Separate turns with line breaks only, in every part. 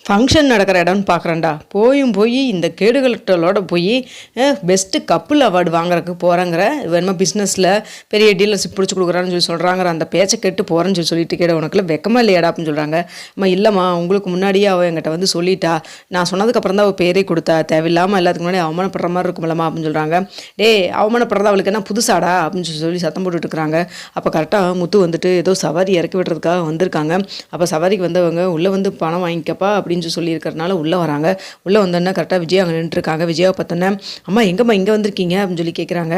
Function நடக்கிற இடம்னு பார்க்குறேன்டா. போய் இந்த கேடுகலோட போய் பெஸ்ட்டு கப்புள் அவார்டு வாங்குறதுக்கு போகிறேங்கிற வேணுமா பிஸ்னஸில் பெரிய டீலர்ஷிப் பிடிச்சி கொடுக்குறான்னு சொல்லி சொல்கிறாங்கிற அந்த பேச்சை கேட்டு போகிறேன்னு சொல்லிட்டு கேட உனக்குள்ள வெக்கமாக இல்லையாடா அப்படின்னு சொல்கிறாங்க. அம்மா இல்லைம்மா, உங்களுக்கு முன்னாடியே அவள் என்கிட்ட வந்து சொல்லிட்டா, நான் சொன்னதுக்கப்புறம் தான் அவள் பேரே கொடுத்தா, தேவையில்லாமல் எல்லாத்துக்கு முன்னாடி அவமானப்படுற மாதிரி இருக்குமில்லம்மா அப்படின்னு சொல்கிறாங்க. அவமானப்படுறதா அவளுக்கு என்ன புதுசாடா அப்படின்னு சொல்லி சத்தம் போட்டுட்டு இருக்கிறாங்க. அப்போ கரெக்டாக முத்து வந்துட்டு ஏதோ சவாரி இறக்கி விடுறதுக்காக வந்திருக்காங்க. அப்போ சவாரிக்கு வந்தவங்க உள்ளே வந்து பணம் வாங்கிக்கப்பா அப்படின்னு சொல்லியிருக்கிறதுனால உள்ளே வராங்க. உள்ளே வந்தோன்னா கரெக்டாக விஜயா அங்கே நின்றுருக்காங்க. விஜயாவை பார்த்தோன்னே அம்மா எங்கம்மா இங்கே வந்திருக்கீங்க அப்படின்னு சொல்லி கேட்குறாங்க.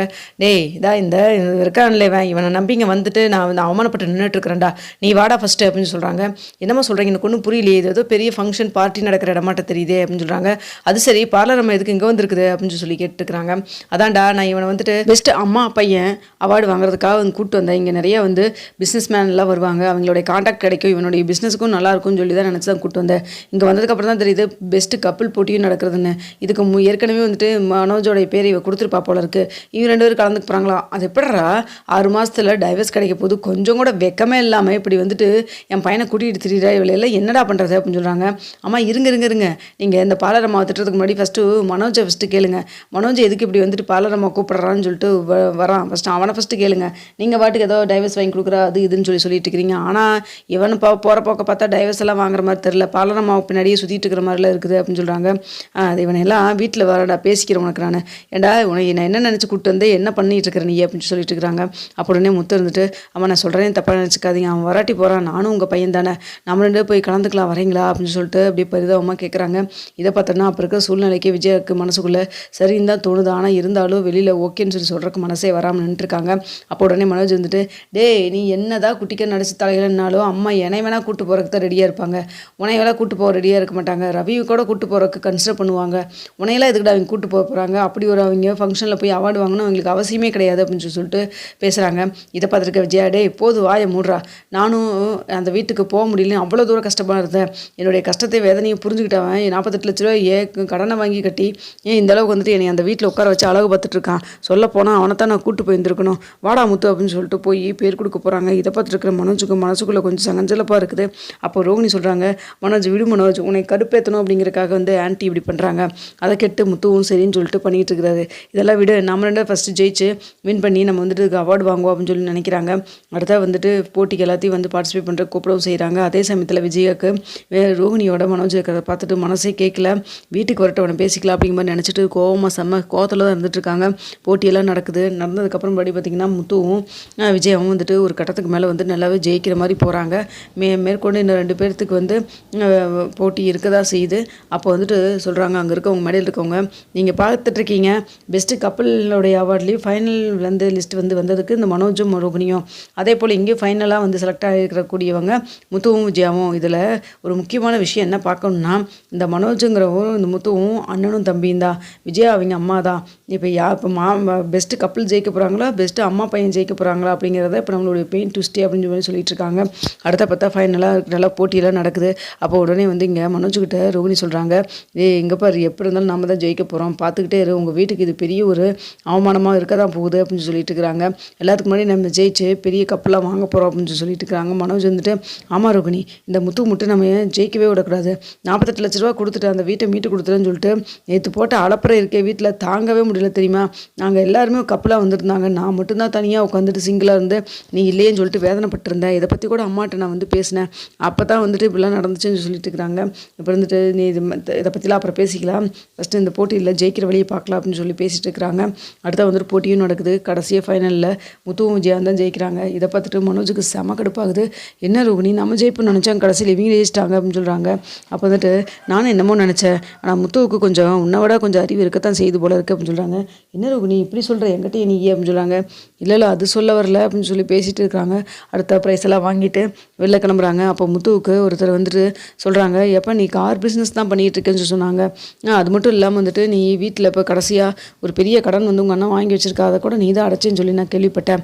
இந்த இருக்கான்லே இவனை நம்பிங்க வந்துட்டு நான் வந்து அவமானப்பட்டு நின்றுட்டு இருக்கிறேன்டா, நீ வாடா ஃபஸ்ட்டு அப்படின்னு சொல்கிறாங்க. என்னம்மா சொல்கிறீங்க, எனக்கு ஒன்றும் புரியலையே, இது ஏதோ பெரிய ஃபங்க்ஷன் பார்ட்டி நடக்கிற இடமாட்ட தெரியுதே அப்படின்னு சொல்கிறாங்க. அது சரி, பார்லர் நம்ம எதுக்கு இங்கே வந்துருக்குது அப்படின்னு சொல்லி கேட்டுருக்குறாங்க. அதான்டா, நான் இவனை வந்துட்டு பெஸ்ட் அம்மா பையன் அவார்டு வாங்குறதுக்காக வந்து கூப்பிட்டு வந்தேன். இங்கே நிறைய வந்து பிஸ்னஸ் மேன்லாம் வருவாங்க, அவங்களுடைய கான்டாக்ட் கிடைக்கும், இவனுடைய பிஸ்னஸுக்கும் நல்லா இருக்கும்னு சொல்லி தான் நினச்சி தான் கூப்பிட்டு வந்தேன். இங்கே வந்ததுக்கப்புறம் தான் தெரியுது பெஸ்ட்டு கப்புள் போட்டியும் நடக்கிறதுன்னு. இதுக்கு ஏற்கனவே வந்துட்டு மனோஜோடைய பேர் இவ கொடுத்துருப்பா போல இருக்குது. இவங்க 2 பேரும் கலந்துக்கு போகிறாங்களா? அது எப்படா 6 மாதத்தில் டைவர்ஸ் கிடைக்க போது, கொஞ்சம் கூட வெக்கமே இல்லாமல் இப்படி வந்துட்டு என் பையனை கூட்டிகிட்டு திரியிறா, இவளையெல்லாம் என்னடா பண்ணுறது அப்படின்னு சொல்கிறாங்க. அம்மா இருங்க, நீங்கள் இந்த பாலரம்மா திட்டத்துக்கு முன்னாடி மனோஜை ஃபஸ்ட்டு கேளுங்க. மனோஜ் எதுக்கு இப்படி வந்துட்டு பாலரம்மா கூப்பிட்றான்னு சொல்லிட்டு வரான். அவனை ஃபஸ்ட்டு கேளுங்க. நீங்கள் பாட்டுக்கு ஏதோ டைவர்ஸ் வாங்கி கொடுக்குறா அது இதுன்னு சொல்லிட்டு இருக்கிறீங்க. ஆனால் இவனு போகிற போக்க பார்த்தா டைவர்ஸ் எல்லாம் வாங்குற மாதிரி தெரில, பாலரம்மா பின்னாடியே சுற்றிட்டு இருக்கிற மாதிரிலாம் இருக்குது அப்படின்னு சொல்கிறாங்க. அது இவனெல்லாம் வீட்டில் வரடா பேசிக்கிறேன் உனக்கு நான், ஏண்டா உனக்கு நான் என்ன நினச்சி கூப்பிட்டு வந்து என்ன பண்ணிட்டு இருக்கிற நீ அப்படின்னு சொல்லிட்டு இருக்கிறாங்க. அப்போ உடனே முத்து இருந்துட்டு, அம்மா நான் சொல்கிறேன் தப்பாக நினச்சிக்காதீங்க, அவன் வராட்டி போகிறான், நானும் உங்கள் பையன் தானே, நம்ம 2 பேரும் போய் கலந்துக்கலாம் வரீங்களா அப்படின்னு சொல்லிட்டு அப்படியே பரிதாபமாக கேட்குறாங்க. இதை பார்த்தோன்னா அப்போ இருக்கிற சூழ்நிலைக்கு விஜயாவுக்கு மனசுக்குள்ளே சரின்னு தான் தோணுது. ஆனால் இருந்தாலும் வெளியில் ஓகேன்னு சொல்கிறதுக்கு மனசே வராமல் நின்றுருக்காங்க. அப்போ உடனே மனோஜ் வந்துட்டு, நீ என்னதான் குட்டிக்க நடிச்சு தலைகள்னாலும் அம்மா என்னை வேணால் கூப்பிட்டு போகிறதுக்கு தான் ரெடியாக இருப்பாங்க, உனைய வேணால் கூப்பிட்டு போக ரெடியாக இருக்க மாட்டாங்க, ரவியை கூட கூப்பிட்டு போகிறதுக்கு கன்சிடர் பண்ணுவாங்க, உனையெல்லாம் எதுக்கிட்ட அவங்க கூப்பிட்டு போக போகிறாங்க, அப்படி ஒரு அவங்க ஃபங்க்ஷனில் போய் அவார்டு வாங்கணும் அவங்களுக்கு அவசியமே கிடையாது அப்படின்னு சொல்லிட்டு பேசுகிறாங்க. இதை பார்த்துருக்க விஜயா, போது வாயை மூடுறா, நானும் அந்த வீட்டுக்கு போக முடியல, அவ்வளோ தூரம் கஷ்டமாக இருந்தேன், என்னுடைய கஷ்டத்தை வேதனையை புரிஞ்சுக்கிட்டவன் 48 லட்ச ரூபா கடனை வாங்கி கட்டி இந்த அளவுக்கு வந்துட்டு என்னை அந்த வீட்டில் உட்கார வச்சு அழகு பார்த்துட்டு இருக்கான், சொல்ல போனால் அவனை தான் நான் கூப்பிட்டு போயிருந்துருக்கணும், வாடா முத்து அப்படின்னு சொல்லிட்டு போய் பேர் கொடுக்க போகிறாங்க. இதை பார்த்துருக்கிற மனோஜுக்கு மனசுக்குள்ளே கொஞ்சம் சங்கஞ்சலப்பாக இருக்குது. அப்போ ரோகிணி சொல்கிறாங்க, மனோஜ் விடு மனோஜ், உன்னை கடுப்பேற்றணும் அப்படிங்கிறக்காக வந்து ஆன்ட்டி இப்படி பண்ணுறாங்க, அதை கெட்டு முத்துவும் சரின்னு சொல்லிட்டு பண்ணிகிட்டு இருக்கிறாரு, இதெல்லாம் விடு, நம்ம 2 ஃபஸ்ட்டு ஜெயிச்சு வின் பண்ணி நம்ம வந்துட்டு அவார்டு வாங்குவோம் அப்படின்னு சொல்லி நினைக்கிறாங்க. அடுத்தா வந்துட்டு போட்டிக்கு எல்லாத்தையும் வந்து பார்ட்டிசிபேட் பண்ணுற கூப்பிடவும் செய்கிறாங்க. அதே சமயத்தில் விஜயாவுக்கு ரோகிணியோட மனோஜ் இருக்கிறத பார்த்துட்டு மனசே கேட்கல, வீட்டுக்கு வரட்டு அவனை பேசிக்கலாம் அப்படிங்கிற மாதிரி நினச்சிட்டு கோவத்தில் தான் இருந்துட்டு இருக்காங்க. போட்டியெல்லாம் நடந்ததுக்கப்புறம் படி பார்த்திங்கன்னா முத்துவும் விஜயாவும் வந்துட்டு ஒரு கட்டத்துக்கு மேலே வந்து நல்லாவே ஜெயிக்கிற மாதிரி போகிறாங்க. மேற்கொண்டு இன்னும் 2 பேர்த்துக்கு வந்து போட்டி இருக்க தான் செய்யுது. அப்போ வந்துட்டு சொல்கிறாங்க, அங்கே இருக்கவங்க மேடையில் இருக்கவங்க, நீங்கள் பார்த்துட்ருக்கீங்க பெஸ்ட்டு கப்பலோடைய அவார்ட்லேயும் ஃபைனல் வந்து லிஸ்ட் வந்து வந்ததுக்கு இந்த மனோஜும் ரோகிணியும், அதே போல் இங்கேயும் ஃபைனலாக வந்து செலக்ட் ஆகிருக்கக்கூடியவங்க முத்துவும் விஜயாவும். இதில் ஒரு முக்கியமான விஷயம் என்ன பார்க்கணுன்னா, இந்த மனோஜுங்கிறவரும் இந்த முத்துவும் அண்ணனும் தம்பியும் தான், விஜயா அவங்க அம்மா தான். இப்போ பெஸ்ட்டு கப்பல் ஜெயிக்க போகிறாங்களா, பெஸ்ட்டு அம்மா பையன் ஜெயிக்க போகிறாங்களா அப்படிங்கிறத இப்போ நம்மளுடைய பெயின் ட்விஸ்டே அப்படின்னு சொல்லி சொல்லிட்டு இருக்காங்க. அடுத்த பார்த்தா ஃபைனலாக நல்லா போட்டியெல்லாம் நடக்குது. அப்போ உடனே வந்து இங்கே மனோஜுக்கிட்ட ரோகிணி சொல்கிறாங்க, இங்கே பாரு, எப்படி இருந்தாலும் நம்ம தான் ஜெயிக்க போகிறோம், பார்த்துக்கிட்டே இரு, உங்கள் வீட்டுக்கு இது பெரிய ஒரு அவமானமாக இருக்க தான் போகுது அப்படின்னு சொல்லிட்டு இருக்கிறாங்க. எல்லாத்துக்கு முன்னாடி நம்ம ஜெயிச்சு பெரிய கப்பலாக வாங்க போகிறோம் அப்படின்னு சொல்லிட்டு இருக்கிறாங்க. மனோஜ் வந்துட்டு, ஆமாம் ரோகிணி, இந்த முட்டு நம்ம ஜெயிக்கவே விடக்கூடாது, 48 லட்ச ரூபா கொடுத்துட்டு அந்த வீட்டை மீட்டு கொடுத்துருன்னு சொல்லிட்டு நேற்று போட்டு அலப்புற இருக்கே, வீட்டில் தாங்கவே முடியல தெரியுமா, நாங்கள் எல்லாருமே கப்பலாக வந்திருந்தாங்க, நான் மட்டும்தான் தனியாக உட்காந்துட்டு சிங்கிளாக இருந்து நீ இல்லையேன்னு சொல்லிட்டு வேதனைப்பட்டிருந்தேன், இதை பற்றி கூட அம்மாட்ட நான் வந்து பேசினேன், அப்போ தான் வந்துட்டு இப்படிலாம் நடந்துச்சுன்னு சொல்லிட்டு இருக்கிறாங்க. இப்போ வந்துட்டு நீ இதை பற்றிலாம் அப்புறம் பேசிக்கலாம், ஃபஸ்ட்டு இந்த போட்டியில் ஜெயிக்கிற வழியை பார்க்கலாம் அப்படின்னு சொல்லி பேசிகிட்டு இருக்கிறாங்க. அடுத்த வந்துட்டு போட்டியும் நடக்குது. கடைசியாக ஃபைனலில் முத்துவும் விஜயாவும் தான் ஜெயிக்கிறாங்க. இதை பார்த்துட்டு மனோஜுக்கு செம கடுப்பாகுது. என்ன ரோகிணி, நம்ம ஜெயிப்புன்னு நினச்சாங்க, கடைசியில் இவங்க ஜெயிச்சிட்டாங்க அப்படின்னு சொல்கிறாங்க. அப்போ வந்துட்டு நானும் என்னமோ நினச்சேன், ஆனால் முத்துவுக்கு கொஞ்சம் உன்னை விட கொஞ்சம் அறிவு இருக்கத்தான் செய்து போல இருக்குது அப்படின்னு சொல்கிறாங்க. என்ன ரோகிணி இப்படி சொல்கிற, என்கிட்ட நீ அப்படின்னு சொல்கிறாங்க. இல்லை அது சொல்ல வரல அப்படின்னு சொல்லி பேசிகிட்டு இருக்காங்க. அடுத்த ப்ரைஸ் எல்லாம் வாங்கிட்டு வெளில கிளம்புறாங்க. அப்போ முத்துவுக்கு ஒருத்தர் வந்துட்டு சொல்கிறாங்க, எப்போ நீ கார் பிஸ்னஸ் தான் பண்ணிகிட்டு இருக்கேன்னு சொன்னாங்க, அது மட்டும் இல்லாமல் வந்துட்டு நீ வீட்டில் இப்போ கடைசியாக ஒரு பெரிய கடன் வந்து உங்கள் அண்ணா வாங்கி வச்சுருக்கா, அதை கூட நீ தான் அடைச்சேன்னு சொல்லி நான் கேள்விப்பட்டேன்.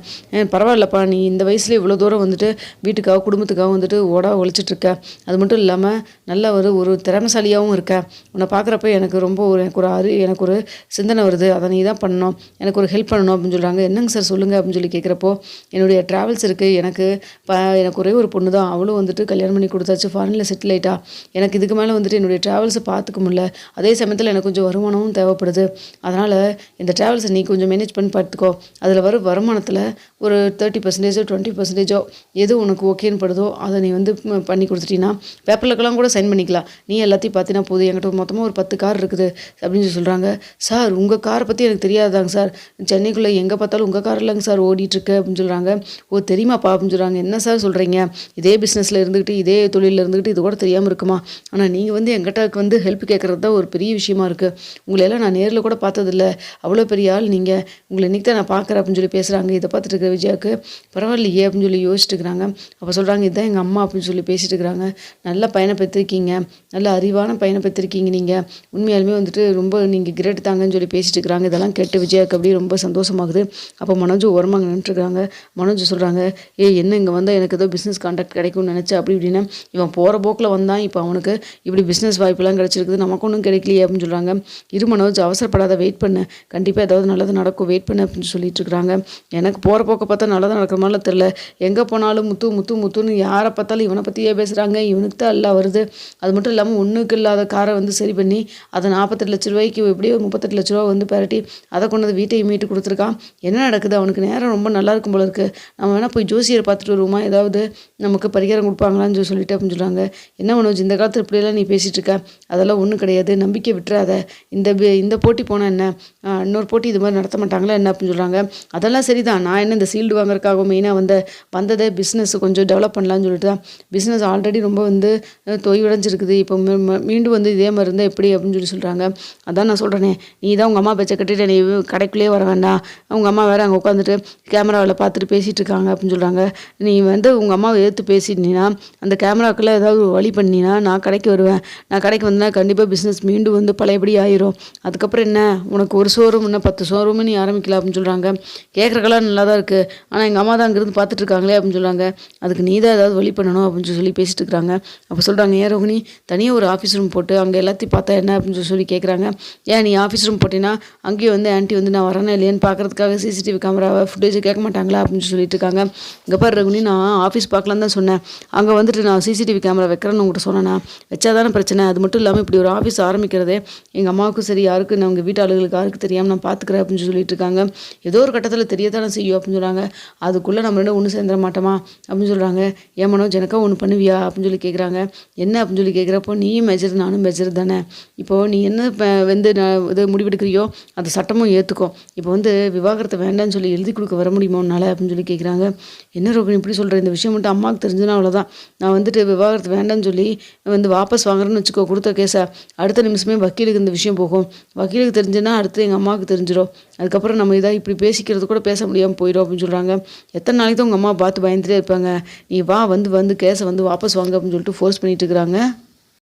பரவாயில்லப்பா, நீ இந்த வயசுல இவ்வளோ தூரம் வந்துட்டு வீட்டுக்காக குடும்பத்துக்காக வந்துட்டு ஒழிச்சிட்ருக்க, அது மட்டும் இல்லாமல் நல்ல ஒரு திறமைசாலியாகவும் இருக்க, உன்னை பார்க்குறப்ப எனக்கு ரொம்ப எனக்கு ஒரு சிந்தனை வருது, அதை நீ தான் பண்ணணும், எனக்கு ஒரு ஹெல்ப் பண்ணணும் அப்படின்னு சொல்கிறாங்க. என்னங்க சார் சொல்லுங்கள் அப்படின்னு சொல்லி கேட்குறப்போ, என்னுடைய ட்ராவல்ஸ் இருக்குது, எனக்கு ஒரே ஒரு பொண்ணு பொண்ணு தான். அவளும் வந்துட்டு கல்யாணம் பண்ணி கொடுத்தாச்சு. ஃபாரின்ல செட்டில் ஆயிட்டா. எனக்கு இதுக்கு மேலே வந்துட்டு என்னுடைய ட்ராவல்ஸை பார்த்துக்க முடியல. அதே சமயத்தில் எனக்கு கொஞ்சம் வருமானமும் தேவைப்படுது. அதனால் இந்த ட்ராவல்ஸை நீ கொஞ்சம் மேனேஜ் பண்ணி பார்த்துக்கோ. அதில் வர வருமானத்தில் ஒரு 30% 20% எது உனக்கு ஓகேன்னு படுதோ அதை நீ வந்து பண்ணி கொடுத்துட்டீங்கன்னா பேப்பர்லக்கெல்லாம் கூட சைன் பண்ணிக்கலாம். நீ எல்லாத்தையும் பார்த்தீங்கன்னா போதும். என்கிட்ட மொத்தமாக ஒரு 10 கார் இருக்குது அப்படின்னு சொல்லி சொல்கிறாங்க. சார் உங்கள் காரை பற்றி எனக்கு தெரியாதாங்க சார். சென்னைக்குள்ளே எங்கே பார்த்தாலும் உங்கள் கார் இல்லைங்க சார் ஓடிட்டுருக்கு அப்படின்னு சொல்கிறாங்க. ஓ தெரியுமாப்பா அப்படின்னு சொல்கிறாங்க. என்ன சார் சொல்கிறீங்க? இதே பிஸ்னஸில் இருந்துக்கிட்டு இதே தொழிலில் இருந்துக்கிட்டு இது கூட தெரியாமல் இருக்குமா? ஆனால் நீங்கள் வந்து எங்கிட்ட வந்து ஹெல்ப் கேட்குறது தான் ஒரு பெரிய விஷயமா இருக்குது. உங்களையெல்லாம் நான் நேரில் கூட பார்த்ததில்ல. அவ்வளோ பெரிய ஆள் நீங்கள். உங்களை இன்றைக்கி தான் நான் பார்க்குறேன் அப்படின்னு சொல்லி பேசுகிறாங்க. இதை பார்த்துட்டு இருக்கிற விஜயாவுக்கு பரவாயில்லையே அப்படின்னு சொல்லி யோசிச்சுட்டு இருக்கிறாங்க. அப்போ சொல்கிறாங்க இதுதான் எங்கள் அம்மா அப்படின்னு சொல்லி பேசிட்டு இருக்கிறாங்க. நல்ல பையனை பெற்றிருக்கீங்க, நல்ல அறிவான பையனை பெற்றிருக்கீங்க நீங்கள். உண்மையாலுமே வந்துட்டு ரொம்ப நீங்கள் கிரேட் தாங்கன்னு சொல்லி பேசிட்டு இருக்கிறாங்க. இதெல்லாம் கேட்டு விஜயாவுக்கு அப்படியே ரொம்ப சந்தோஷமாகுது. அப்போ மனோஜ் ஓரமாக நின்றுட்டுருக்காங்க. மனோஜ் சொல்கிறாங்க, என்ன இங்கே வந்தால் எனக்கு ஏதோ பிஸ்னஸ் கான்டாக்ட் கிடைக்கும்னு நினச்சேன் அப்படி இப்படின்னு. இவன் போகிற போக்கில் வந்தான், இப்போ அவனுக்கு இப்படி பிஸ்னஸ் வாய்ப்பெல்லாம் கிடச்சிருக்குது, நமக்கு ஒன்றும் கிடைக்கலையே அப்படின்னு சொல்கிறாங்க. இரு மனோஜ் அவசரப்படாத, வெயிட் பண்ணு, கண்டிப்பாக ஏதாவது நல்லது நடக்கும், வெயிட் பண்ணு அப்படின்னு சொல்லிட்டு இருக்கிறாங்க. எனக்கு போகிற போக்க பார்த்தா நல்லதாக நடக்கிற மாதிரிலாம் தெரில. எங்கே போனாலும் முத்து முத்து முத்துன்னு யாரை பார்த்தாலும் இவனை பற்றியே பேசுகிறாங்க. இவனுக்கு தான் எல்லாம் வருது. அது மட்டும் இல்லாமல் ஒன்றுக்கு இல்லாத காரை வந்து சரி பண்ணி அதை 48 லட்ச ரூபாய்க்கு எப்படியோ 38 லட்ச ரூபா வந்து பெரட்டி அதை கொண்டு வந்து வீட்டையும் மீட்டு கொடுத்துருக்கான். என்ன நடக்குது? அவனுக்கு நேரம் ரொம்ப நல்லா இருக்கும் போல இருக்குது. நம்ம வேணால் போய் ஜோசியரை பார்த்துட்டு வருவோமா, ஏதாவது நமக்கு பரிகாரம் கொடுப்பாங்களான்னு சொல்லிட்டு அப்படின்னு சொல்கிறாங்க. என்ன மனோஜ் இந்த காலத்தில் இப்படியெல்லாம் நீ பேசிகிட்டு இருக்க? அதெல்லாம் ஒன்றும் கிடையாது, நம்பிக்கை விட்டுறாத. இந்த போட்டி போனால் என்ன, இன்னொரு போட்டி இது மாதிரி நடத்த மாட்டாங்களா என்ன அப்படின்னு சொல்கிறாங்க. அதெல்லாம் சரிதான், நான் என்ன இந்த சீல்டு வாங்குறதுக்காக மெயினாக வந்ததே பிஸ்னஸ் கொஞ்சம் டெவலப் பண்ணலான்னு சொல்லிட்டு தான். பிஸ்னஸ் ஆல்ரெடி ரொம்ப வந்து தொய்வடைஞ்சிருக்குது. இப்போ மீண்டும் வந்து இதே மாதிரி இருந்தால் எப்படி அப்படின்னு சொல்கிறாங்க. அதான் நான் சொல்கிறேனே, நீ தான் உங்கள் அம்மா பேச்சை கட்டிட்டு நீ கடைக்குள்ளேயே வர வேண்டாம். அவங்க அம்மா வேறு அங்கே உட்காந்துட்டு கேமராவில் பார்த்துட்டு பேசிகிட்டு இருக்காங்க அப்படின்னு சொல்கிறாங்க. நீ வந்து உங்கள் அம்மாவை எடுத்து பேசிட்டீங்கன்னா அந்த கேமராக்குள்ளே ஏதாவது ஒரு வழி பண்ணினா நான் கடைக்கு வருவேன். நான் கடைக்கு வந்தேன்னா கண்டிப்பாக பிஸ்னஸ் மீண்டும் வந்து பழையபடி ஆயிரும். அதுக்கப்புறம் என்ன, உனக்கு ஒரு ஷோரூம் இன்னும் 10 ஷோரூம் நீ ஆரம்பிக்கலாம் அப்படின்னு சொல்கிறாங்க. கேட்குறக்கெல்லாம் நல்லா தான் இருக்குது, ஆனால் எங்கள் அம்மா தான் அங்கேருந்து பார்த்துட்டு இருக்காங்களே அப்படின்னு சொல்கிறாங்க. அதுக்கு நீ தான் ஏதாவது வழி பண்ணணும் அப்படின்னு சொல்லி பேசிட்டு இருக்கிறாங்க. அப்போ சொல்கிறாங்க, ஏன் ரோகிணி தனியாக ஒரு ஆஃபீஸ் ரூம் போட்டு அங்கே எல்லாத்தையும் பார்த்தா என்ன அப்படின்னு சொல்லி கேட்குறாங்க. ஏன் நீ ஆஃபீஸ் ரூம் போட்டினா அங்கேயும் வந்து ஆன்ட்டி வந்து நான் வரேன்னா இல்லையான்னு பார்க்குறதுக்காக சிசிடிவி கேமராவை ஃபுட்டேஜ் கேட்க மாட்டாங்களா அப்படின்னு சொல்லிட்டு இருக்காங்க. இங்கே பாரு ரகுனி, நான் ஆஃபீஸ் பார்க்கலான்னு தான் சொன்னேன். அங்கே வந்துட்டு நான் சிசிடிவி கேமரா வைக்கிறேன்னு உங்கள்கிட்ட சொன்னேன்னா வச்சா தானே பிரச்சனை. அது மட்டும் இல்லாமல் இப்படி ஒரு ஆஃபீஸ் ஆரம்பிக்கிறதே எங்கள் அம்மாவுக்கும் சரி யாருக்கு நான் உங்கள் வீட்டு ஆளுகளுக்கு யாருக்கு தெரியாமல் நான் பார்த்துக்கிறேன் அப்படின்னு சொல்லிட்டு இருக்காங்க. ஏதோ ஒரு கட்டத்தில் தெரியத்தானே செய்யும் அப்படின்னு சொல்கிறாங்க. அதுக்குள்ளே நம்ம ரெண்டும் ஒன்று சேர்ந்துட மாட்டோமா அப்படின்னு சொல்கிறாங்க. ஏன் மனோஜ் எனக்கா ஒன்று பண்ணுவியா அப்படின்னு சொல்லி கேட்குறாங்க. என்ன அப்படின்னு சொல்லி கேட்குறப்போ, நீயும் மெஜர் நானும் மெஜர் தானே. இப்போது நீ என்ன வந்து இது முடிவெடுக்கிறியோ அது சட்டமும் ஏற்றுக்கோ. இப்போ வந்து விவாகரத்தை வேண்டான்னு சொல்லி எழுதி கொடுக்க வர முடியுமோ உன்னால் அப்படின்னு சொல்லி கேட்குறாங்க. என்ன ரோகிணி இப்படி சொல்கிறேன், இந்த விஷயம் மட்டும் அம்மாவுக்கு தெரிஞ்சுன்னா அவ்வளோதான். நான் வந்துட்டு விவாகரத்து வேண்டான்னு சொல்லி வந்து வாபஸ் வாங்குறேன்னு வச்சுக்கோ, கொடுத்த கேஸை அடுத்த நிமிஷமே வக்கீலுக்கு இந்த விஷயம் போகும். வக்கீலுக்கு தெரிஞ்சுன்னா அடுத்து எங்கள் அம்மாவுக்கு தெரிஞ்சிடும். அதுக்கப்புறம் நம்ம இதாக இப்படி பேசிக்கிறது கூட பேச முடியாமல் போயிடும் அப்படின்னு சொல்கிறாங்க. எத்தனை நாளைக்கு தான் உங்கள் அம்மா பார்த்து பயந்துட்டே இருப்பாங்க. நீ வா வந்து கேஸை வந்து வாபஸ் வாங்க அப்படின்னு சொல்லிட்டு ஃபோர்ஸ் பண்ணிட்டு இருக்கிறாங்க.